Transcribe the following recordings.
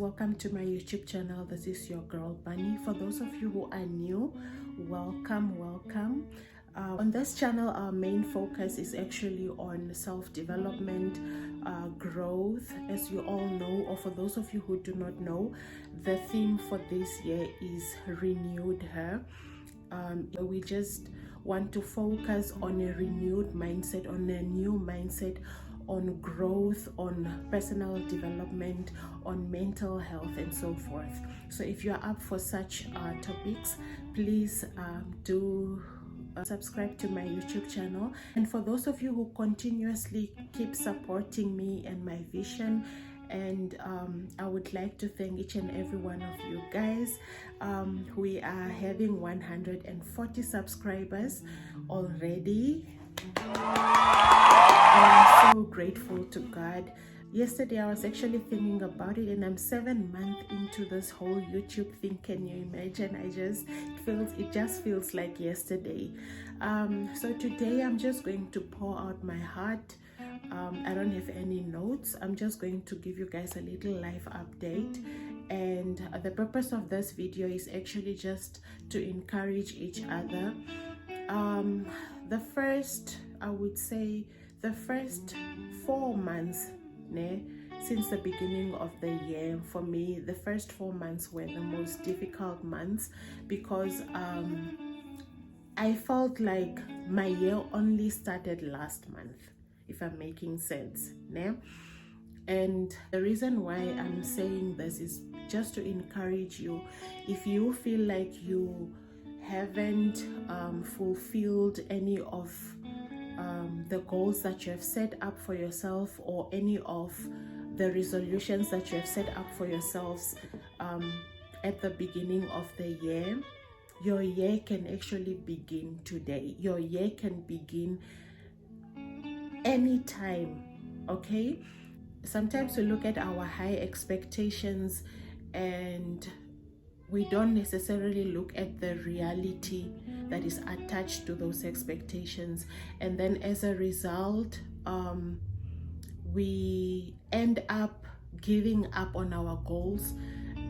welcome to my YouTube channel. This is your girl Bunny. For those of you who are new, welcome. On this channel, our main focus is actually on self-development, growth. As you all know, or for those of you who do not know, the theme for this year is renewed her. We just want to focus on a renewed mindset, on a new mindset, on growth, on personal development, on mental health, and so forth. So if you're up for such topics, please do subscribe to my YouTube channel. And for those of you who continuously keep supporting me and my vision, and I would like to thank each and every one of you guys. We are having 140 subscribers already, and I'm so grateful to God. Yesterday I was actually thinking about it, and I'm 7 months into this whole YouTube thing. Can you imagine? It just feels like yesterday. So today I'm just going to pour out my heart. I don't have any notes. I'm just going to give you guys a little life update, and the purpose of this video is actually just to encourage each other. I would say the first 4 months since the beginning of the year, for me, the first 4 months were the most difficult months, because I felt like my year only started last month, if I'm making sense. And the reason why I'm saying this is just to encourage you. If you feel like you haven't fulfilled any of the goals that you have set up for yourself, or any of the resolutions that you have set up for yourselves at the beginning of the year, your year can actually begin today. Your year can begin anytime, okay? Sometimes we look at our high expectations and we don't necessarily look at the reality that is attached to those expectations, and then as a result we end up giving up on our goals,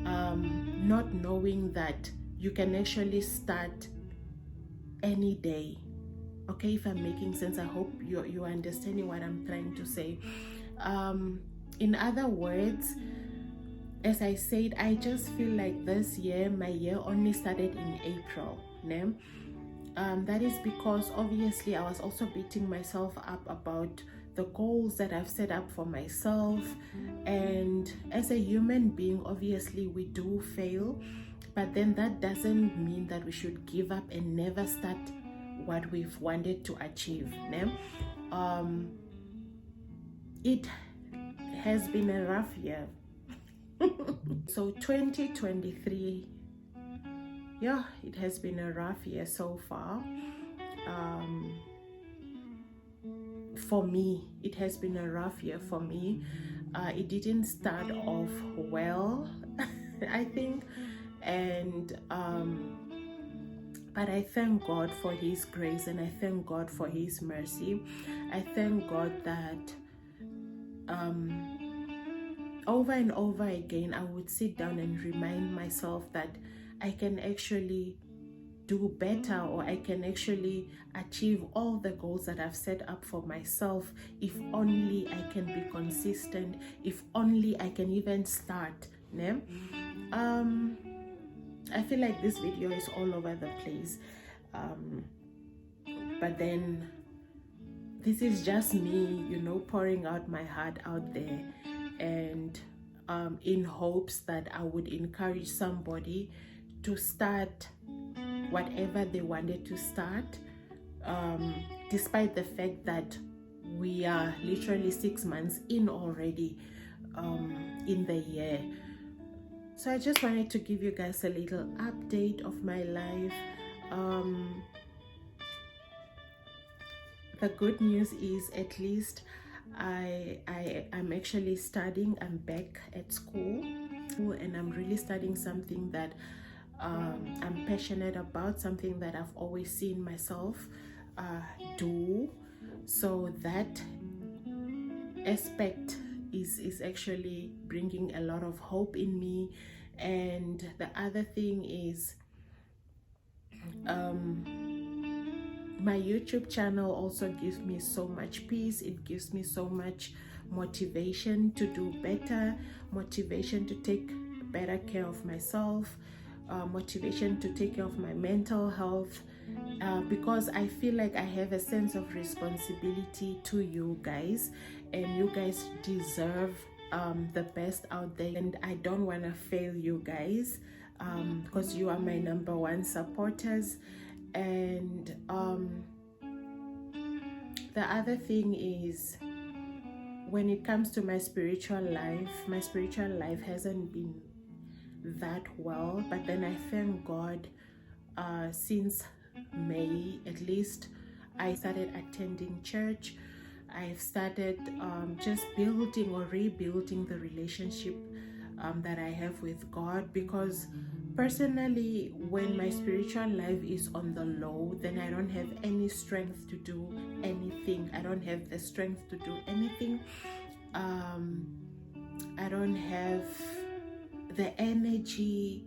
not knowing that you can actually start any day. Okay, if I'm making sense, I hope you're understanding what I'm trying to say. In other words, as I said, I just feel like this year, my year only started in April. That is because obviously I was also beating myself up about the goals that I've set up for myself. And as a human being, obviously we do fail, but then that doesn't mean that we should give up and never start what we've wanted to achieve. It has been a rough year. So 2023, yeah, it has been a rough year so far. For me, it has been a rough year for me. It didn't start off well, I think, and but I thank God for His grace, and I thank God for His mercy. I thank God that over and over again I would sit down and remind myself that I can actually do better, or I can actually achieve all the goals that I've set up for myself, if only I can be consistent, if only I can even start. I feel like this video is all over the place, but then this is just me, pouring out my heart out there, and in hopes that I would encourage somebody to start whatever they wanted to start, despite the fact that we are literally 6 months in already in the year. So I just wanted to give you guys a little update of my life. The good news is, at least I'm actually studying. I'm back at school, and I'm really studying something that I'm passionate about, something that I've always seen myself do. So that aspect is actually bringing a lot of hope in me. And the other thing is, my YouTube channel also gives me so much peace. It gives me so much motivation to do better, motivation to take better care of myself, motivation to take care of my mental health, because I feel like I have a sense of responsibility to you guys, and you guys deserve the best out there, and I don't want to fail you guys, because you are my number one supporters. And the other thing is, when it comes to my spiritual life hasn't been that well, but then I thank God, since May at least, I started attending church. I've started just building or rebuilding the relationship that I have with God, because personally, when my spiritual life is on the low, then I don't have any strength to do anything. I don't have the strength to do anything. I don't have the energy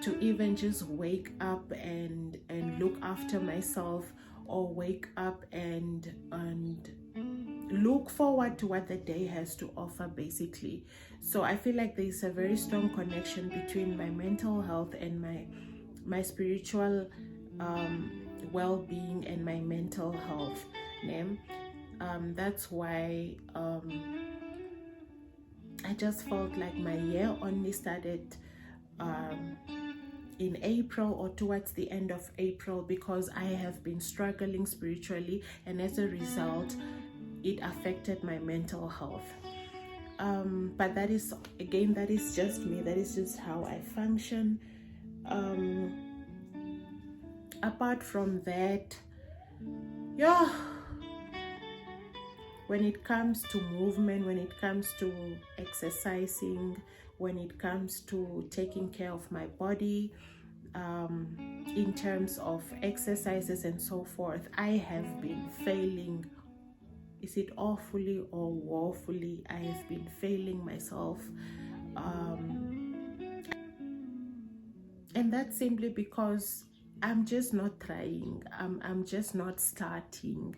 to even just wake up and look after myself, or wake up and look forward to what the day has to offer, basically. So I feel like there's a very strong connection between my mental health and my spiritual well-being and my mental health. That's why I just felt like my year only started in April, or towards the end of April, because I have been struggling spiritually, and as a result it affected my mental health. But that is, again, that is just me, that is just how I function. Apart from that, yeah, when it comes to movement, when it comes to exercising, when it comes to taking care of my body, in terms of exercises and so forth, I have been failing. Is it awfully or woefully? I have been failing myself. And that's simply because I'm just not trying. I'm just not starting.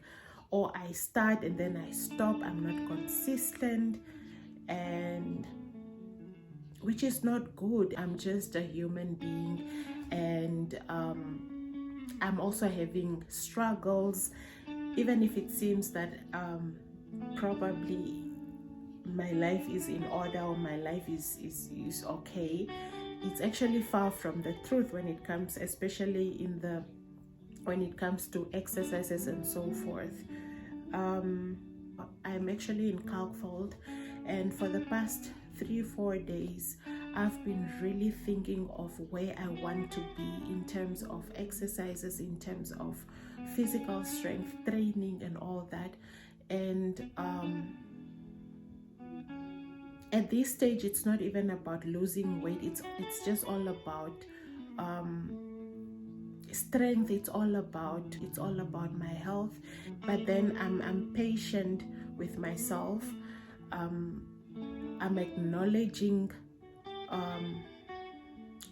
Or I start and then I stop. I'm not consistent, and which is not good. I'm just a human being, and I'm also having struggles, even if it seems that probably my life is in order, or my life is okay. It's actually far from the truth when it comes, especially when it comes to exercises and so forth. I'm actually in Kalkfold, and for the past 3-4 days I've been really thinking of where I want to be in terms of exercises, in terms of physical strength training and all that. And at this stage, it's not even about losing weight. It's just all about strength. It's all about my health. But then I'm patient with myself. I'm acknowledging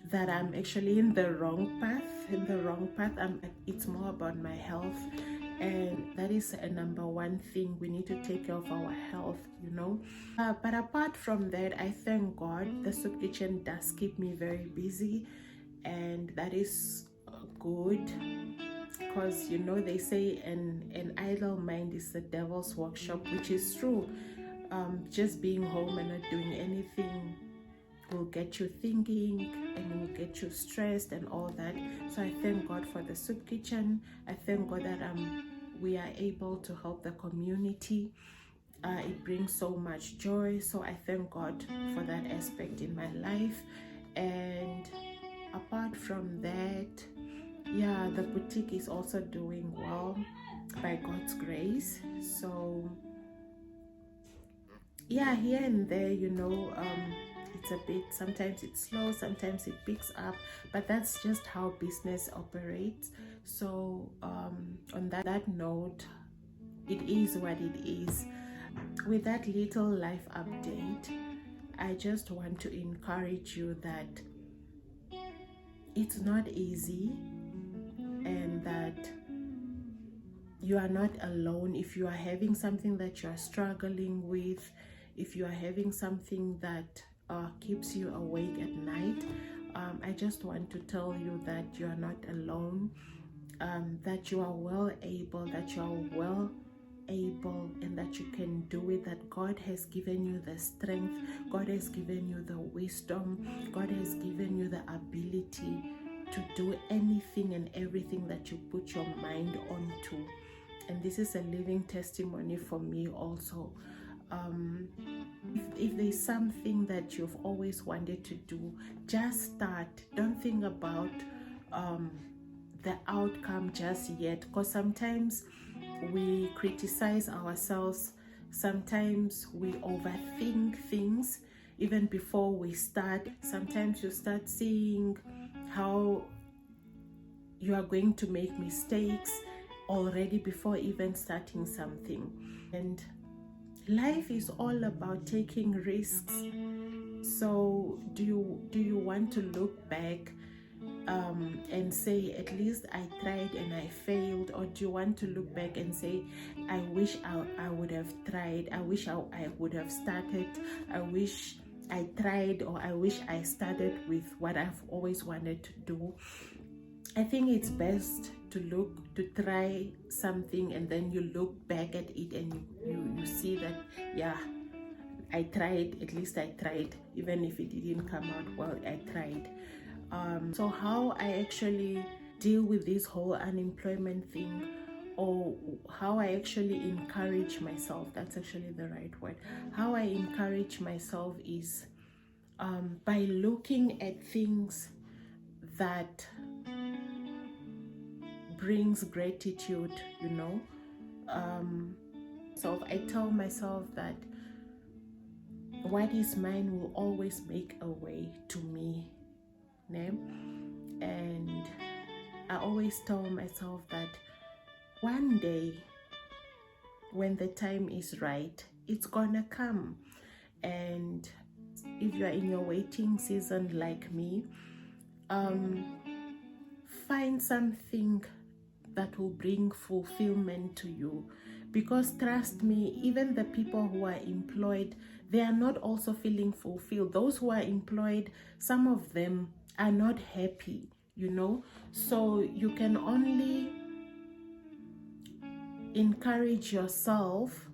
that I'm actually in the wrong path. It's more about my health, and that is a number one thing. We need to take care of our health, but apart from that, I thank God the soup kitchen does keep me very busy, and that is good, because they say an idle mind is the devil's workshop, which is true. Just being home and not doing anything will get you thinking and will get you stressed and all that. So I thank God for the soup kitchen. I thank God that we are able to help the community. It brings so much joy. So I thank God for that aspect in my life. And apart from that, yeah, the boutique is also doing well by God's grace. So yeah, here and there, it's a bit, sometimes it's slow, sometimes it picks up, but that's just how business operates. So on that note, it is what it is. with that little life update, I just want to encourage you that it's not easy, and that you are not alone. If you are having something that you are struggling with, if you are having something that keeps you awake at night, I just want to tell you that you are not alone, that you are well able, and that you can do it, that God has given you the strength, God has given you the wisdom, God has given you the ability to do anything and everything that you put your mind onto. And this is a living testimony for me also. If there's something that you've always wanted to do, just start. Don't think about the outcome just yet, because sometimes we criticize ourselves, sometimes we overthink things even before we start. Sometimes you start seeing how you are going to make mistakes already before even starting something. And life is all about taking risks. So do you want to look back and say, at least I tried and I failed? Or do you want to look back and say, I wish I would have tried, I wish I would have started, I wish I tried, or I wish I started with what I've always wanted to do? I think it's best to try something, and then you look back at it and you see that, yeah, I tried, at least I tried, even if it didn't come out well, I tried. So how I actually deal with this whole unemployment thing, or how I actually encourage myself, that's actually the right word, how I encourage myself is by looking at things that brings gratitude, so I tell myself that what is mine will always make a way to me, and I always tell myself that one day when the time is right, it's gonna come. And if you are in your waiting season like me, find something that will bring fulfillment to you, because trust me, even the people who are employed, they are not also feeling fulfilled. Those who are employed, some of them are not happy, so you can only encourage yourself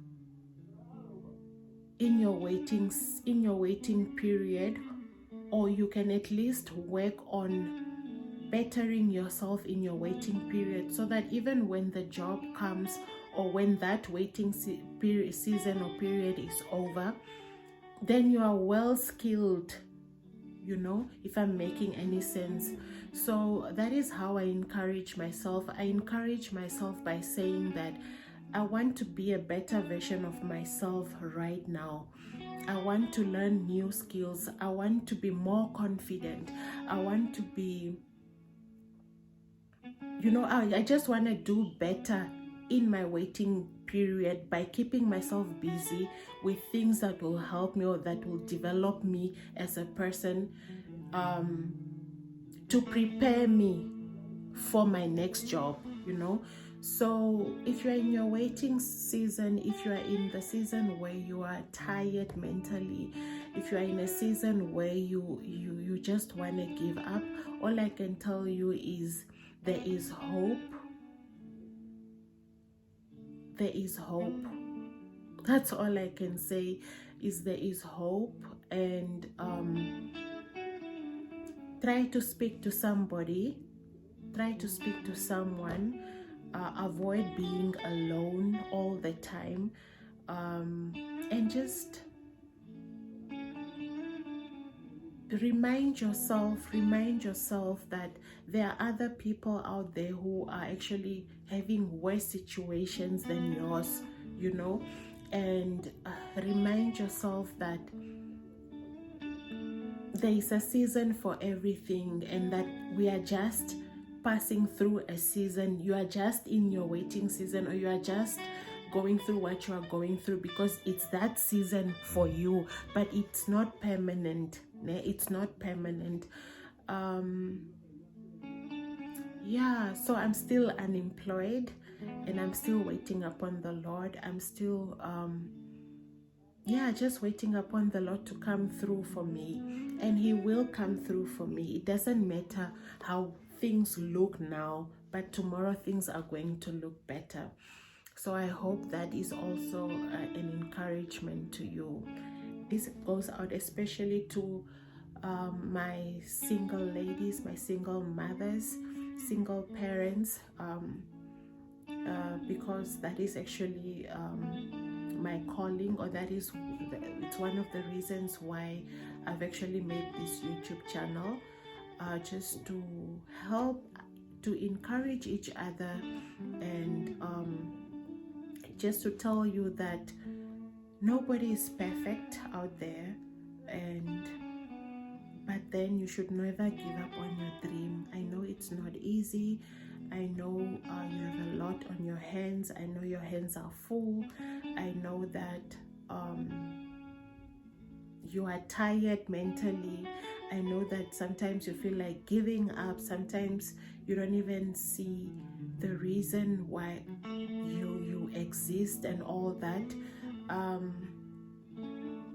in your waiting period, or you can at least work on bettering yourself in your waiting period, so that even when the job comes, or when that waiting season or period is over, then you are well skilled, if I'm making any sense. So that is how I encourage myself. I encourage myself by saying that I want to be a better version of myself right now. I want to learn new skills. I want to be more confident. I want to be, I just want to do better in my waiting period by keeping myself busy with things that will help me, or that will develop me as a person, to prepare me for my next job, So if you're in your waiting season, if you are in the season where you are tired mentally, if you are in a season where you just want to give up, all I can tell you is there is hope. There is hope. That's all I can say, is there is hope. And try to speak to somebody, try to speak to someone. Avoid being alone all the time, and just remind yourself that there are other people out there who are actually having worse situations than yours, and remind yourself that there is a season for everything, and that we are just passing through a season. You are just in your waiting season, or you are just going through what you are going through, because it's that season for you, but it's not permanent. It's not permanent. Yeah, so I'm still unemployed and I'm still waiting upon the Lord. I'm still yeah, just waiting upon the Lord to come through for me, and He will come through for me. It doesn't matter how things look now, but tomorrow things are going to look better. So I hope that is also an encouragement to you. This goes out especially to my single ladies, my single mothers, single parents, because that is actually my calling, or that is, it's one of the reasons why I've actually made this YouTube channel, just to help, to encourage each other, and just to tell you that nobody is perfect out there, but then you should never give up on your dream. I know it's not easy. I know you have a lot on your hands. I know your hands are full. I know that you are tired mentally. I know that sometimes you feel like giving up. Sometimes you don't even see the reason why you exist and all that.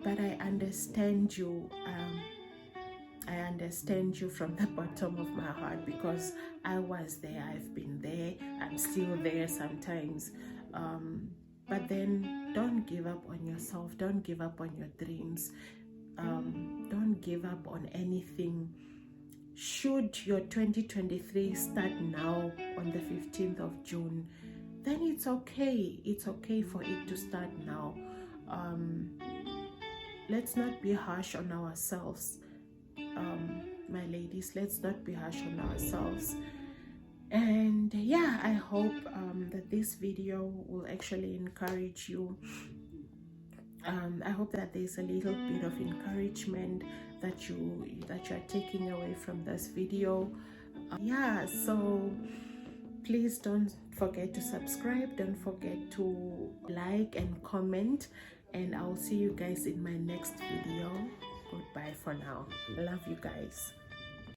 But I understand you. I understand you from the bottom of my heart, because I was there, I've been there, I'm still there sometimes. But then don't give up on yourself, don't give up on your dreams, don't give up on anything. Should your 2023 start now on the 15th of June, then it's okay. It's okay for it to start now. Let's not be harsh on ourselves. My ladies, let's not be harsh on ourselves. And yeah, I hope that this video will actually encourage you. I hope that there's a little bit of encouragement that you are taking away from this video. Yeah, so please don't forget to subscribe, don't forget to like and comment, and I'll see you guys in my next video. Goodbye for now. Love you guys.